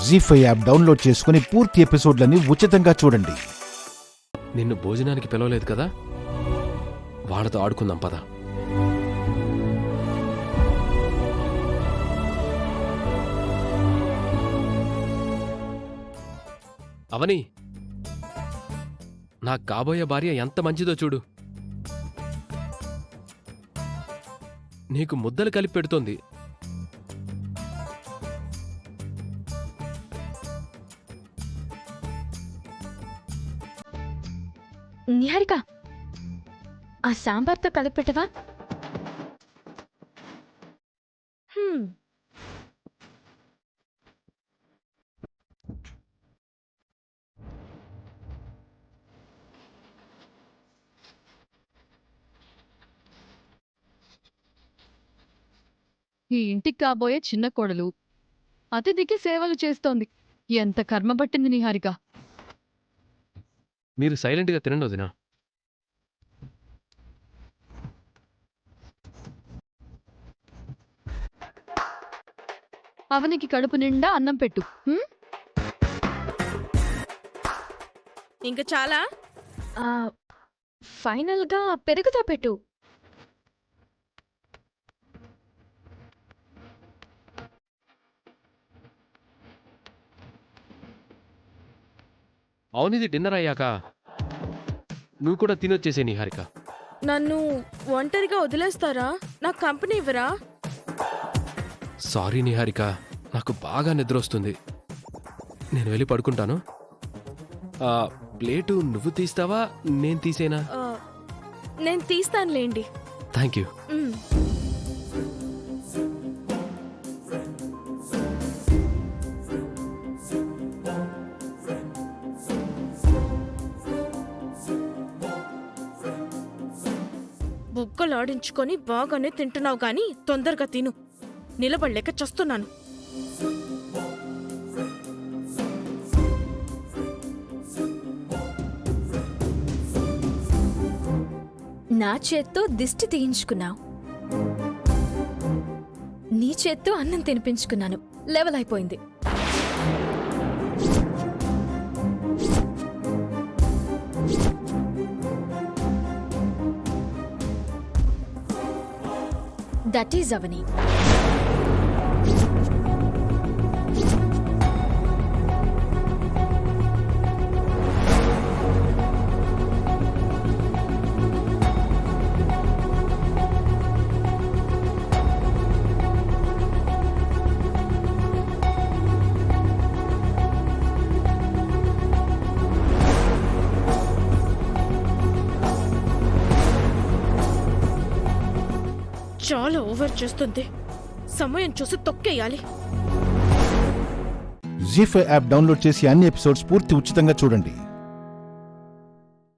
జీ5 app download చేసుకుని పూర్తి ఎపిసోడ్లని ఉచితంగా చూడండి. నిన్ను భోజనానికి పిలవలేదు కదా, వాళ్ళతో ఆడుకుందాం పద. అవని, నా కాబోయే భార్య ఎంత మంచిదో చూడు. నీకు ముద్దలు కలిపి పెడుతోంది. నిహారిక, ఆ సాంబార్తో కలిపెట్టవా? ఈ ఇంటికి కాబోయే చిన్న కోడలు అతిథికి సేవలు చేస్తోంది. ఎంత కర్మ పట్టింది నిహారిక. మీరు సైలెంట్గా తినండి వదినా. అవనికి కడుపు నిండా అన్నం పెట్టు. ఇంక చాలా? ఫైనల్గా పెరుగుతో పెట్టు. అవునిది డిన్నర్ అయ్యాక నువ్వు కూడా తినొచ్చేసే నిహారిక. నన్ను ఒంటరిగా వదిలేస్తారా? నాకు కంపెనీ ఇవ్వరా? సారీ నిహారిక, నాకు బాగా నిద్ర వస్తుంది. నేను వెళ్ళి పడుకుంటాను. ప్లేటు నువ్వు తీస్తావా, నేను తీసేనా? నేను తీస్తానులేండి. Thank you. బుగ్గలాడించుకొని బాగానే తింటున్నావు గాని తొందరగా తిను. నిలబడలేక చస్తున్నాను. నా చేత్తో దిష్టి తీయించుకున్నావు, నీ చేత్తో అన్నం తినిపించుకున్నాను. లెవెల్ అయిపోయింది. దట్ ఈజ్ అవని. చాలా ఓవర్ చేస్తుంది. సమయం చూసి తొక్కేయాలి. జీ5 యాప్ డౌన్లోడ్ చేసి అన్ని ఎపిసోడ్స్ పూర్తి ఉచితంగా చూడండి.